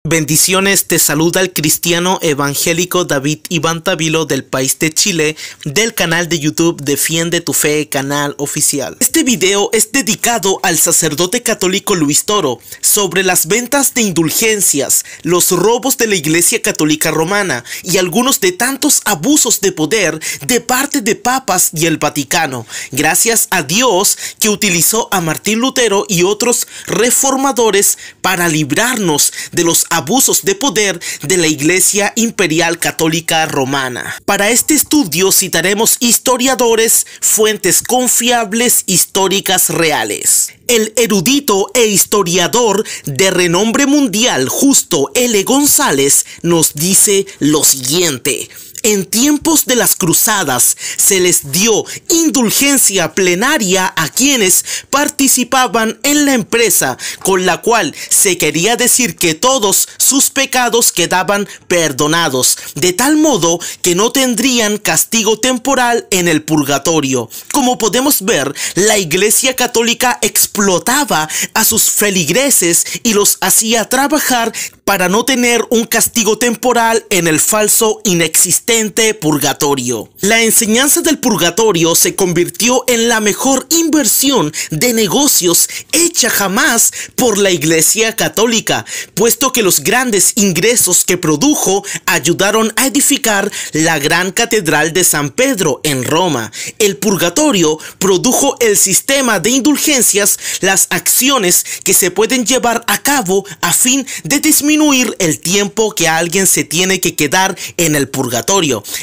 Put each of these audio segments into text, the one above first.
Bendiciones, te saluda el cristiano evangélico David Iván Tavilo del país de Chile, del canal de YouTube Defiende tu Fe, canal oficial. Este video es dedicado al sacerdote católico Luis Toro sobre las ventas de indulgencias, los robos de la Iglesia Católica Romana y algunos de tantos abusos de poder de parte de papas y el Vaticano. Gracias a Dios que utilizó a Martín Lutero y otros reformadores para librarnos de los abusos de poder de la Iglesia Imperial Católica Romana. Para este estudio citaremos historiadores, fuentes confiables históricas reales. El erudito e historiador de renombre mundial Justo L. González nos dice lo siguiente: en tiempos de las cruzadas se les dio indulgencia plenaria a quienes participaban en la empresa, con la cual se quería decir que todos sus pecados quedaban perdonados, de tal modo que no tendrían castigo temporal en el purgatorio. Como podemos ver, la Iglesia Católica explotaba a sus feligreses y los hacía trabajar para no tener un castigo temporal en el falso inexistente purgatorio. La enseñanza del purgatorio se convirtió en la mejor inversión de negocios hecha jamás por la Iglesia Católica, puesto que los grandes ingresos que produjo ayudaron a edificar la gran catedral de San Pedro en Roma. El purgatorio produjo el sistema de indulgencias, las acciones que se pueden llevar a cabo a fin de disminuir el tiempo que alguien se tiene que quedar en el purgatorio.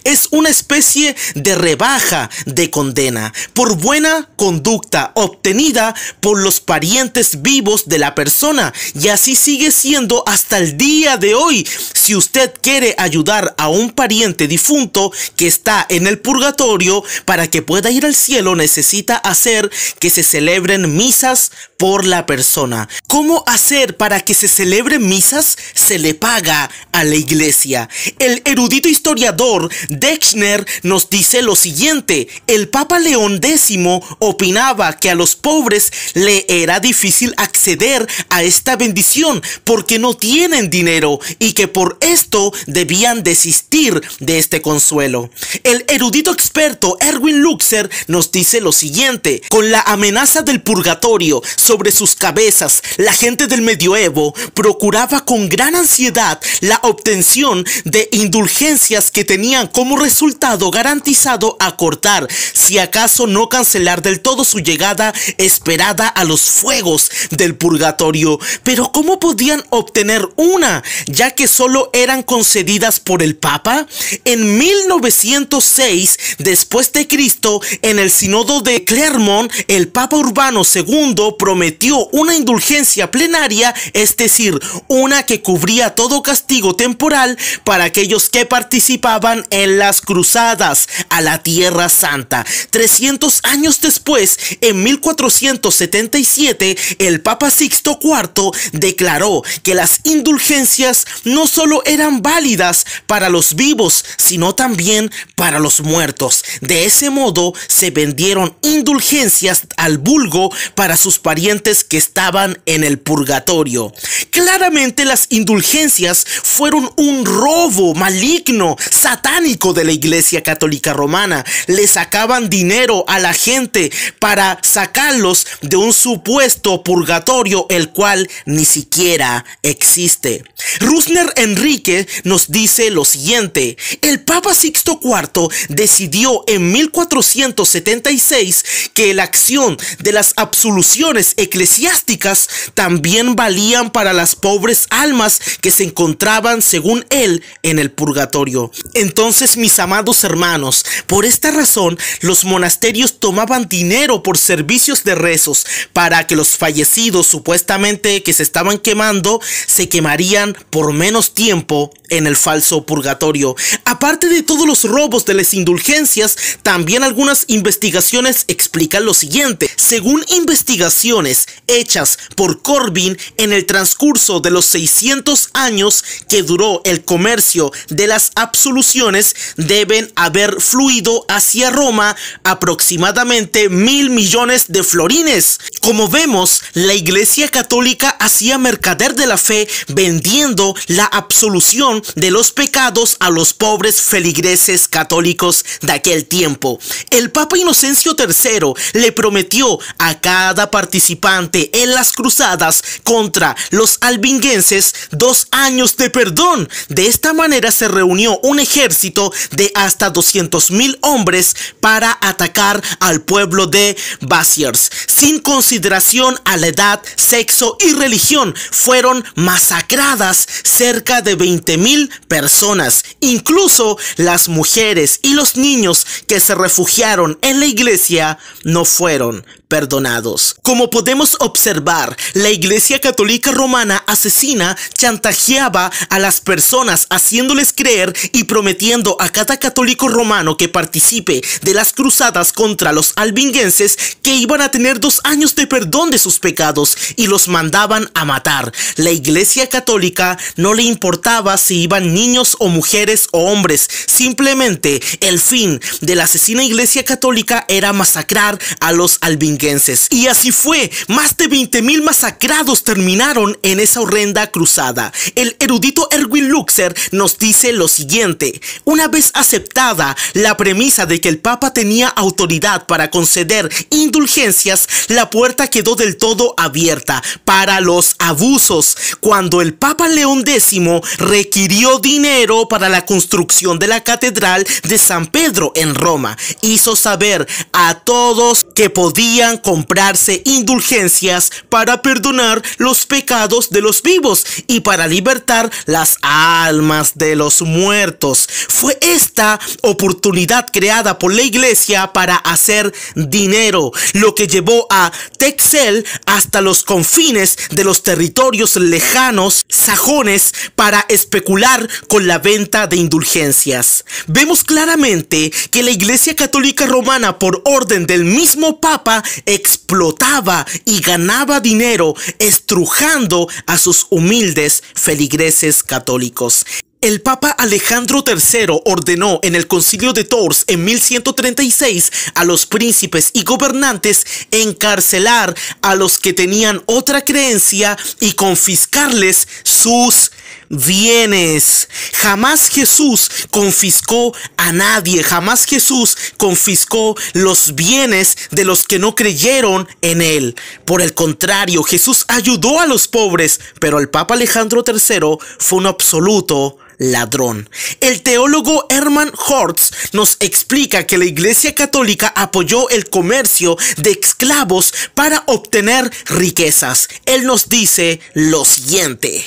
Es una especie de rebaja de condena por buena conducta obtenida por los parientes vivos de la persona, y así sigue siendo hasta el día de hoy. Si usted quiere ayudar a un pariente difunto que está en el purgatorio para que pueda ir al cielo, necesita hacer que se celebren misas por la persona. ¿Cómo hacer para que se celebren misas? Se le paga a la iglesia. El erudito historiador Dexner nos dice lo siguiente: el Papa León X opinaba que a los pobres le era difícil acceder a esta bendición porque no tienen dinero y que por esto debían desistir de este consuelo. El erudito experto Erwin Luxer nos dice lo siguiente: con la amenaza del purgatorio sobre sus cabezas, la gente del medioevo procuraba con gran ansiedad la obtención de indulgencias que tenían como resultado garantizado acortar, si acaso no cancelar del todo, su llegada esperada a los fuegos del purgatorio. Pero ¿cómo podían obtener una, ya que solo eran concedidas por el Papa? En 1906 después de Cristo, en el sínodo de Clermont, el Papa Urbano II prometió una indulgencia plenaria, es decir, una que cubría todo castigo temporal para aquellos que participaban en las cruzadas a la Tierra Santa. 300 años después, en 1477, el Papa Sixto IV declaró que las indulgencias no solo eran válidas para los vivos, sino también para los muertos. De ese modo, se vendieron indulgencias al vulgo para sus parientes que estaban en el purgatorio. Claramente las indulgencias fueron un robo maligno, satánico de la Iglesia Católica Romana. Le sacaban dinero a la gente para sacarlos de un supuesto purgatorio, el cual ni siquiera existe. Rusner Enrique nos dice lo siguiente: el Papa Sixto IV decidió en 1476 que la acción de las absoluciones eclesiásticas también valían para las pobres almas que se encontraban, según él, en el purgatorio. Entonces, mis amados hermanos, por esta razón los monasterios tomaban dinero por servicios de rezos para que los fallecidos supuestamente que se estaban quemando se quemarían por menos tiempo en el falso purgatorio. Aparte de todos los robos de las indulgencias, también algunas investigaciones explican lo siguiente: según investigaciones hechas por Corbin, en el transcurso de los 600 años que duró el comercio de las absoluciones contribuciones deben haber fluido hacia Roma aproximadamente 1.000 millones de florines. Como vemos, la Iglesia Católica hacía mercader de la fe vendiendo la absolución de los pecados a los pobres feligreses católicos de aquel tiempo. El Papa Inocencio III le prometió a cada participante en las cruzadas contra los albinguenses 2 años de perdón. De esta manera se reunió un ejército de hasta 200.000 hombres para atacar al pueblo de Basiers. Sin consideración a la edad, sexo y religión, fueron masacradas cerca de 20.000 personas. Incluso las mujeres y los niños que se refugiaron en la iglesia no fueron perdonados. Como podemos observar, la Iglesia Católica Romana asesina chantajeaba a las personas haciéndoles creer y prometiendo a cada católico romano que participe de las cruzadas contra los albinguenses que iban a tener 2 años de perdón de sus pecados y los mandaban a matar. La Iglesia Católica no le importaba si iban niños o mujeres o hombres, simplemente el fin de la asesina Iglesia Católica era masacrar a los albinguenses. Y así fue, más de 20.000 masacrados terminaron en esa horrenda cruzada. El erudito Erwin Luxer nos dice lo siguiente: una vez aceptada la premisa de que el Papa tenía autoridad para conceder indulgencias, la puerta quedó del todo abierta para los abusos. Cuando el Papa León X requirió dinero para la construcción de la Catedral de San Pedro en Roma, hizo saber a todos que podían comprarse indulgencias para perdonar los pecados de los vivos y para libertar las almas de los muertos. Fue esta oportunidad creada por la iglesia para hacer dinero, lo que llevó a Texel hasta los confines de los territorios lejanos sajones para especular con la venta de indulgencias. Vemos claramente que la Iglesia Católica Romana, por orden del mismo Papa, explotaba y ganaba dinero estrujando a sus humildes feligreses católicos. El Papa Alejandro III ordenó en el Concilio de Tours en 1136 a los príncipes y gobernantes encarcelar a los que tenían otra creencia y confiscarles sus bienes. Jamás Jesús confiscó a nadie, jamás Jesús confiscó los bienes de los que no creyeron en él. Por el contrario, Jesús ayudó a los pobres, pero el Papa Alejandro III fue un absoluto ladrón. El teólogo Hermann Hortz nos explica que la Iglesia Católica apoyó el comercio de esclavos para obtener riquezas. Él nos dice lo siguiente: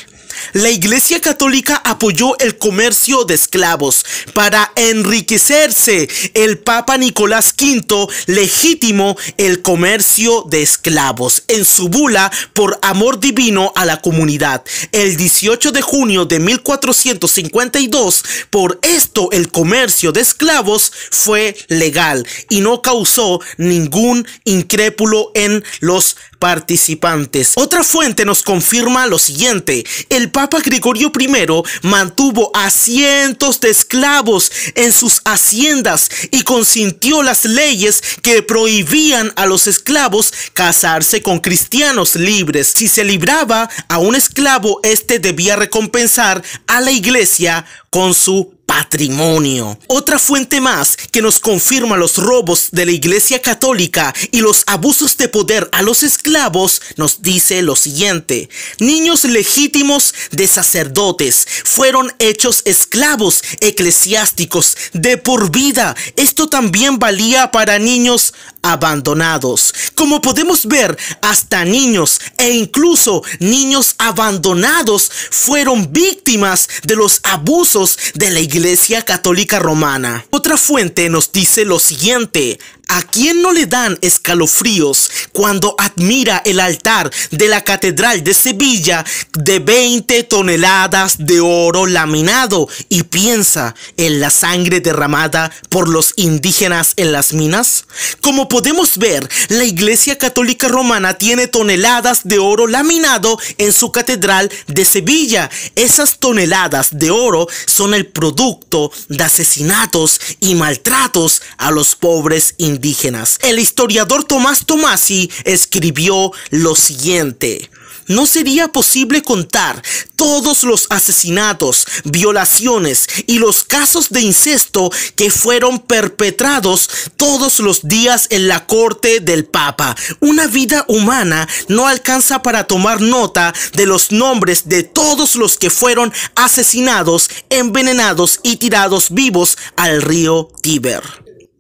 la Iglesia Católica apoyó el comercio de esclavos para enriquecerse. El Papa Nicolás V legitimó el comercio de esclavos en su bula por amor divino a la comunidad el 18 de junio de 1452. Por esto el comercio de esclavos fue legal y no causó ningún incrépulo en los participantes. Otra fuente nos confirma lo siguiente: el Papa Gregorio I mantuvo a cientos de esclavos en sus haciendas y consintió las leyes que prohibían a los esclavos casarse con cristianos libres. Si se libraba a un esclavo, este debía recompensar a la iglesia con su patrimonio. Otra fuente más que nos confirma los robos de la Iglesia Católica y los abusos de poder a los esclavos nos dice lo siguiente: niños legítimos de sacerdotes fueron hechos esclavos eclesiásticos de por vida. Esto también valía para niños abandonados. Como podemos ver, hasta niños e incluso niños abandonados fueron víctimas de los abusos de la Iglesia Católica Romana. Otra fuente nos dice lo siguiente: ¿A quién no le dan escalofríos cuando admira el altar de la Catedral de Sevilla de 20 toneladas de oro laminado y piensa en la sangre derramada por los indígenas en las minas? Como podemos ver, la Iglesia Católica Romana tiene toneladas de oro laminado en su Catedral de Sevilla. Esas toneladas de oro son el producto de asesinatos y maltratos a los pobres indígenas. El historiador Tomás Tomasi escribió lo siguiente: no sería posible contar todos los asesinatos, violaciones y los casos de incesto que fueron perpetrados todos los días en la corte del Papa. Una vida humana no alcanza para tomar nota de los nombres de todos los que fueron asesinados, envenenados y tirados vivos al río Tíber.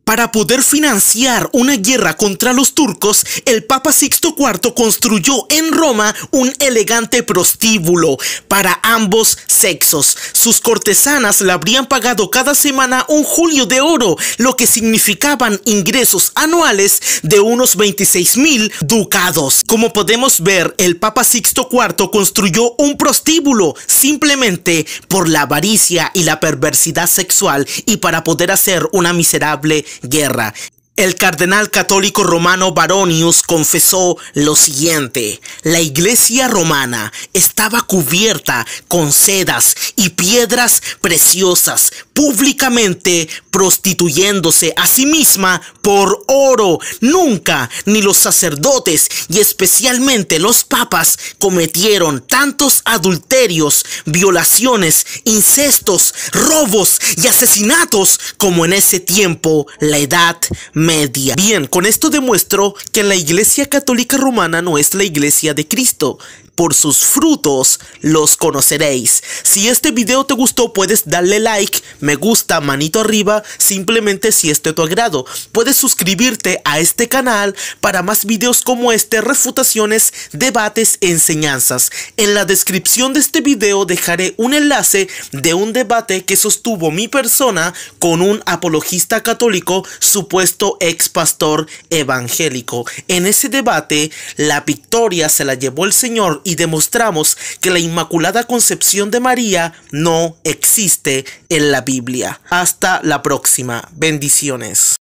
Para poder financiar una guerra contra los turcos, el Papa Sixto IV construyó en Roma un elegante prostíbulo para ambos sexos. Sus cortesanas le habrían pagado cada semana un julio de oro, lo que significaban ingresos anuales de unos 26.000 ducados. Como podemos ver, el Papa Sixto IV construyó un prostíbulo simplemente por la avaricia y la perversidad sexual y para poder hacer una miserable guerra. El cardenal católico romano Baronius confesó lo siguiente: la Iglesia romana estaba cubierta con sedas y piedras preciosas, públicamente prostituyéndose a sí misma por oro. Nunca, ni los sacerdotes y especialmente los papas, cometieron tantos adulterios, violaciones, incestos, robos y asesinatos como en ese tiempo, la Edad Media. Bien, con esto demuestro que la Iglesia Católica Romana no es la Iglesia de Cristo. Por sus frutos los conoceréis. Si este video te gustó, puedes darle like, me gusta, manito arriba, simplemente si es de tu agrado. Puedes suscribirte a este canal para más videos como este, refutaciones, debates, enseñanzas. En la descripción de este video dejaré un enlace de un debate que sostuvo mi persona con un apologista católico, supuesto ex pastor evangélico. En ese debate, la victoria se la llevó el Señor y demostramos que la Inmaculada Concepción de María no existe en la Biblia. Hasta la próxima. Bendiciones.